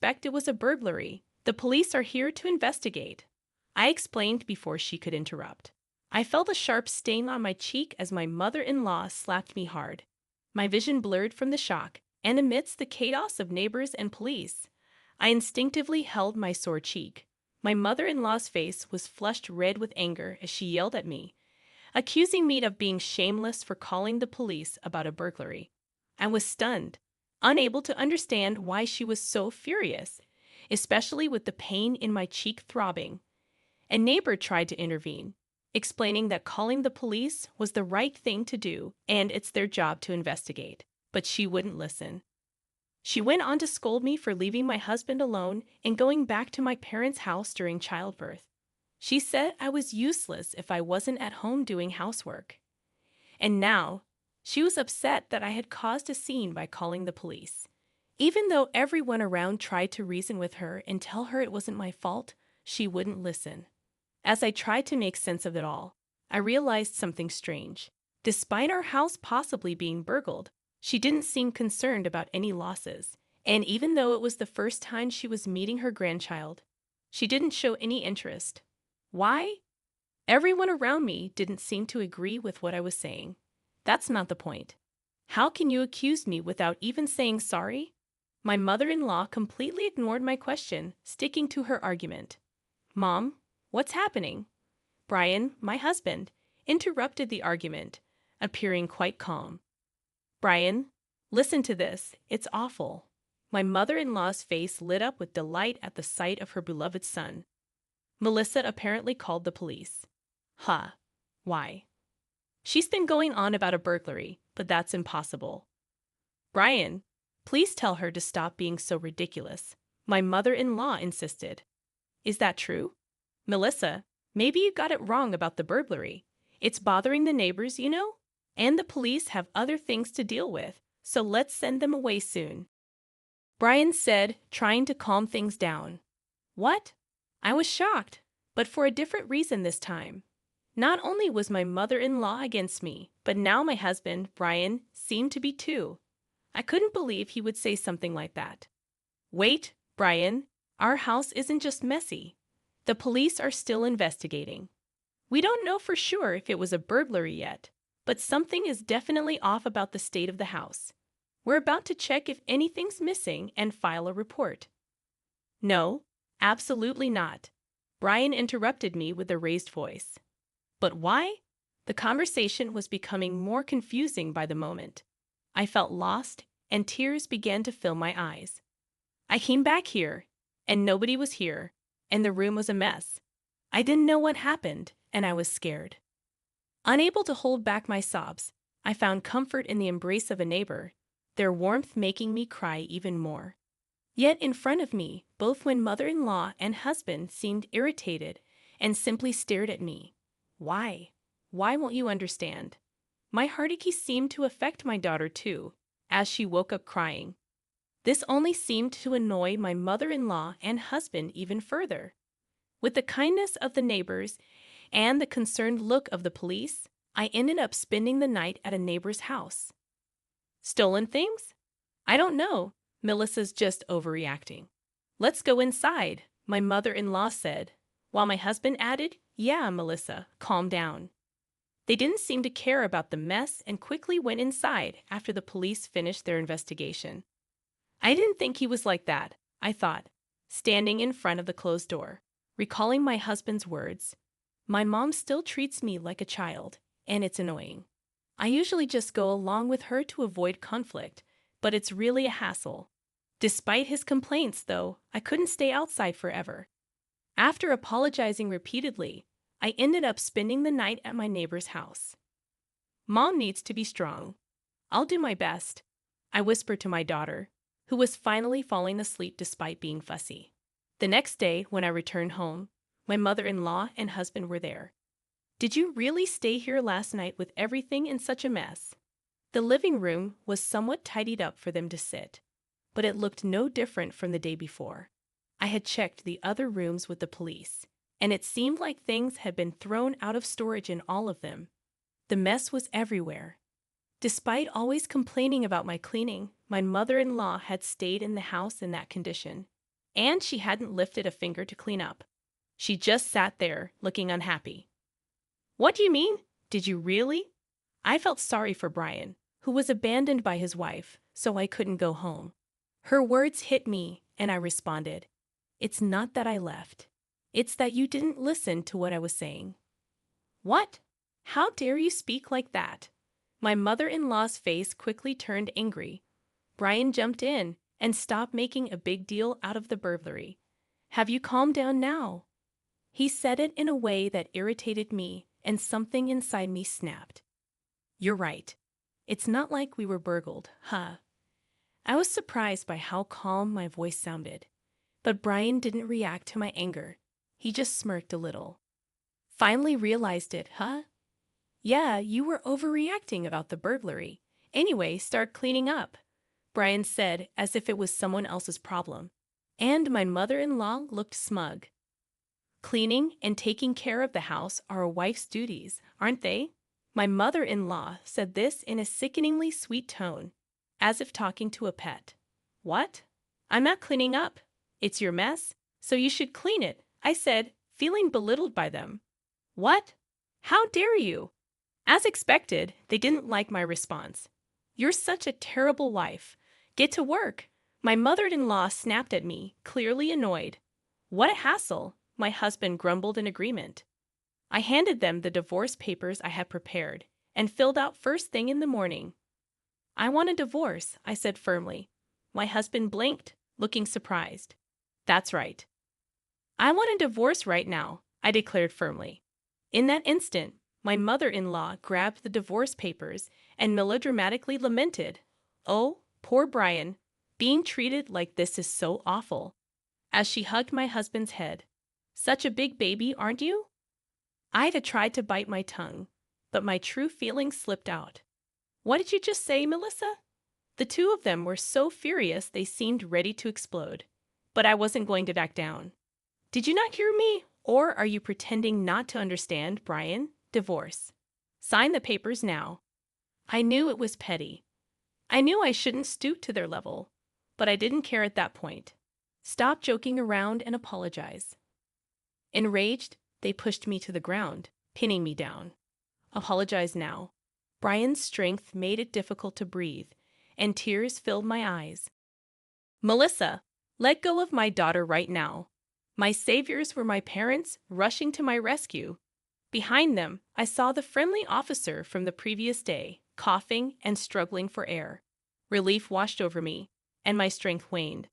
suspect it was a burglary. The police are here to investigate. I explained before she could interrupt. I felt a sharp sting on my cheek as my mother-in-law slapped me hard. My vision blurred from the shock, and amidst the chaos of neighbors and police, I instinctively held my sore cheek. My mother-in-law's face was flushed red with anger as she yelled at me, accusing me of being shameless for calling the police about a burglary. I was stunned, unable to understand why she was so furious, especially with the pain in my cheek throbbing. A neighbor tried to intervene, explaining that calling the police was the right thing to do and it's their job to investigate, but she wouldn't listen. She went on to scold me for leaving my husband alone and going back to my parents' house during childbirth. She said I was useless if I wasn't at home doing housework. And now, she was upset that I had caused a scene by calling the police. Even though everyone around tried to reason with her and tell her it wasn't my fault, she wouldn't listen. As I tried to make sense of it all, I realized something strange. Despite our house possibly being burgled, she didn't seem concerned about any losses. And even though it was the first time she was meeting her grandchild, she didn't show any interest. Why? Everyone around me didn't seem to agree with what I was saying. That's not the point. How can you accuse me without even saying sorry? My mother-in-law completely ignored my question, sticking to her argument. Mom, what's happening? Brian, my husband, interrupted the argument, appearing quite calm. Brian, listen to this. It's awful. My mother-in-law's face lit up with delight at the sight of her beloved son. Melissa apparently called the police. Huh. Why? She's been going on about a burglary, but that's impossible. Brian, please tell her to stop being so ridiculous. My mother-in-law insisted. Is that true? Melissa, maybe you got it wrong about the burglary. It's bothering the neighbors, you know? And the police have other things to deal with, so let's send them away soon. Brian said, trying to calm things down. What? I was shocked, but for a different reason this time. Not only was my mother-in-law against me, but now my husband, Brian, seemed to be too. I couldn't believe he would say something like that. Wait, Brian, our house isn't just messy. The police are still investigating. We don't know for sure if it was a burglary yet, but something is definitely off about the state of the house. We're about to check if anything's missing and file a report. No, absolutely not. Brian interrupted me with a raised voice. But why? The conversation was becoming more confusing by the moment. I felt lost, and tears began to fill my eyes. I came back here, and nobody was here, and the room was a mess. I didn't know what happened, and I was scared. Unable to hold back my sobs, I found comfort in the embrace of a neighbor, their warmth making me cry even more. Yet in front of me, both my mother-in-law and husband seemed irritated and simply stared at me. Why? Why won't you understand? My heartache seemed to affect my daughter too, as she woke up crying. This only seemed to annoy my mother-in-law and husband even further. With the kindness of the neighbors and the concerned look of the police, I ended up spending the night at a neighbor's house. Stolen things? I don't know. Melissa's just overreacting. Let's go inside, my mother-in-law said, while my husband added, yeah, Melissa, calm down. They didn't seem to care about the mess and quickly went inside after the police finished their investigation. I didn't think he was like that, I thought, standing in front of the closed door, recalling my husband's words. My mom still treats me like a child, and it's annoying. I usually just go along with her to avoid conflict, but it's really a hassle. Despite his complaints, though, I couldn't stay outside forever. After apologizing repeatedly, I ended up spending the night at my neighbor's house. Mom needs to be strong. I'll do my best, I whispered to my daughter, who was finally falling asleep despite being fussy. The next day, when I returned home, my mother-in-law and husband were there. Did you really stay here last night with everything in such a mess? The living room was somewhat tidied up for them to sit, but it looked no different from the day before. I had checked the other rooms with the police, and it seemed like things had been thrown out of storage in all of them. The mess was everywhere. Despite always complaining about my cleaning, my mother-in-law had stayed in the house in that condition. And she hadn't lifted a finger to clean up. She just sat there, looking unhappy. What do you mean? Did you really? I felt sorry for Brian, who was abandoned by his wife, so I couldn't go home. Her words hit me, and I responded, "It's not that I left. It's that you didn't listen to what I was saying." What? How dare you speak like that? My mother-in-law's face quickly turned angry. Brian jumped in and stopped making a big deal out of the burglary. Have you calmed down now? He said it in a way that irritated me, and something inside me snapped. You're right. It's not like we were burgled, huh? I was surprised by how calm my voice sounded. But Brian didn't react to my anger. He just smirked a little. Finally realized it, huh? Yeah, you were overreacting about the burglary. Anyway, start cleaning up, Brian said as if it was someone else's problem. And my mother-in-law looked smug. Cleaning and taking care of the house are a wife's duties, aren't they? My mother-in-law said this in a sickeningly sweet tone, as if talking to a pet. What? I'm not cleaning up. It's your mess, so you should clean it, I said, feeling belittled by them. What? How dare you? As expected, they didn't like my response. You're such a terrible wife. Get to work. My mother-in-law snapped at me, clearly annoyed. What a hassle, my husband grumbled in agreement. I handed them the divorce papers I had prepared and filled out first thing in the morning. I want a divorce, I said firmly. My husband blinked, looking surprised. That's right. I want a divorce right now, I declared firmly. In that instant, my mother-in-law grabbed the divorce papers and melodramatically lamented, "Oh, poor Brian, being treated like this is so awful," as she hugged my husband's head. Such a big baby, aren't you? Ida tried to bite my tongue, but my true feelings slipped out. What did you just say, Melissa? The two of them were so furious they seemed ready to explode. But I wasn't going to back down. Did you not hear me? Or are you pretending not to understand, Brian? Divorce. Sign the papers now. I knew it was petty. I knew I shouldn't stoop to their level, but I didn't care at that point. Stop joking around and apologize. Enraged, they pushed me to the ground, pinning me down. Apologize now. Brian's strength made it difficult to breathe, and tears filled my eyes. Melissa, let go of my daughter right now. My saviors were my parents rushing to my rescue. Behind them, I saw the friendly officer from the previous day, coughing and struggling for air. Relief washed over me, and my strength waned.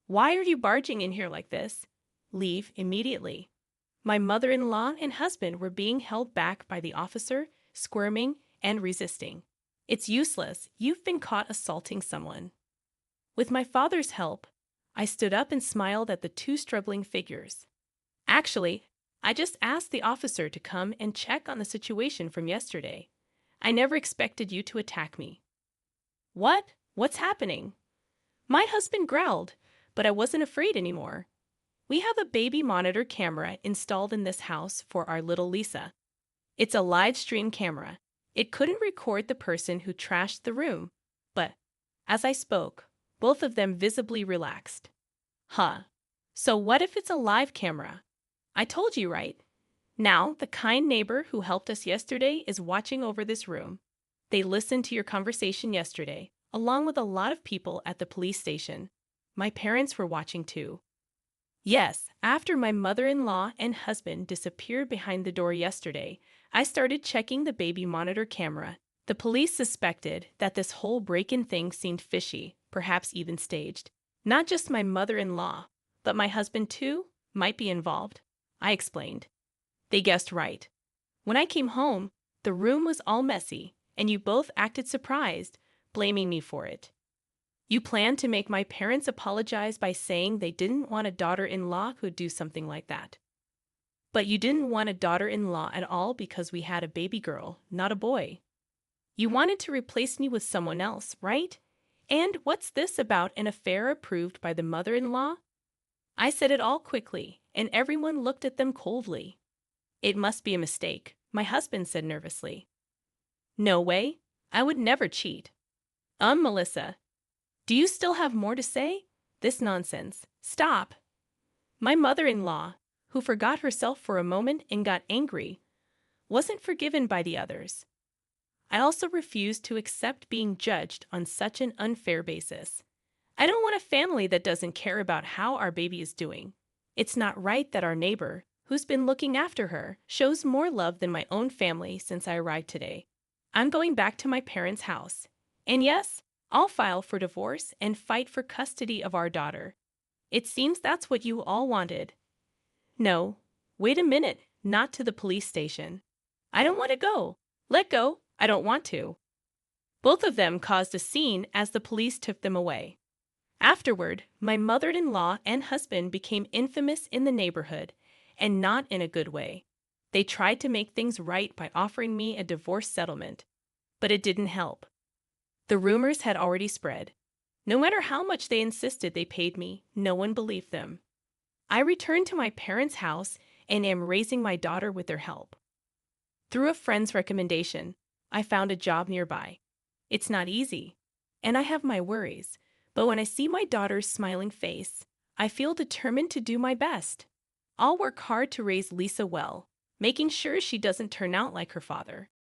Why are you barging in here like this? Leave immediately. My mother-in-law and husband were being held back by the officer, squirming and resisting. It's useless. You've been caught assaulting someone. With my father's help, I stood up and smiled at the two struggling figures. Actually, I just asked the officer to come and check on the situation from yesterday. I never expected you to attack me. What? What's happening? My husband growled, but I wasn't afraid anymore. We have a baby monitor camera installed in this house for our little Lisa. It's a live stream camera. It couldn't record the person who trashed the room, but as I spoke, both of them visibly relaxed. Huh. So what if it's a live camera? I told you, right? Now, the kind neighbor who helped us yesterday is watching over this room. They listened to your conversation yesterday, along with a lot of people at the police station. My parents were watching too. Yes, after my mother-in-law and husband disappeared behind the door yesterday, I started checking the baby monitor camera. The police suspected that this whole break-in thing seemed fishy, perhaps even staged. Not just my mother-in-law, but my husband too might be involved, I explained. They guessed right. When I came home, the room was all messy, and you both acted surprised, blaming me for it. You planned to make my parents apologize by saying they didn't want a daughter-in-law who'd do something like that. But you didn't want a daughter-in-law at all because we had a baby girl, not a boy. You wanted to replace me with someone else, right? And what's this about an affair approved by the mother-in-law? I said it all quickly, and everyone looked at them coldly. It must be a mistake, my husband said nervously. No way. I would never cheat. Melissa, do you still have more to say? This nonsense. Stop. My mother-in-law, who forgot herself for a moment and got angry, wasn't forgiven by the others. I also refused to accept being judged on such an unfair basis. I don't want a family that doesn't care about how our baby is doing. It's not right that our neighbor, who's been looking after her, shows more love than my own family since I arrived today. I'm going back to my parents' house. And yes, I'll file for divorce and fight for custody of our daughter. It seems that's what you all wanted. No, wait a minute, not to the police station. I don't want to go. Let go, I don't want to. Both of them caused a scene as the police took them away. Afterward, my mother-in-law and husband became infamous in the neighborhood, and not in a good way. They tried to make things right by offering me a divorce settlement, but it didn't help. The rumors had already spread. No matter how much they insisted they paid me, no one believed them. I returned to my parents' house and am raising my daughter with their help. Through a friend's recommendation, I found a job nearby. It's not easy, and I have my worries, but when I see my daughter's smiling face, I feel determined to do my best. I'll work hard to raise Lisa well, making sure she doesn't turn out like her father.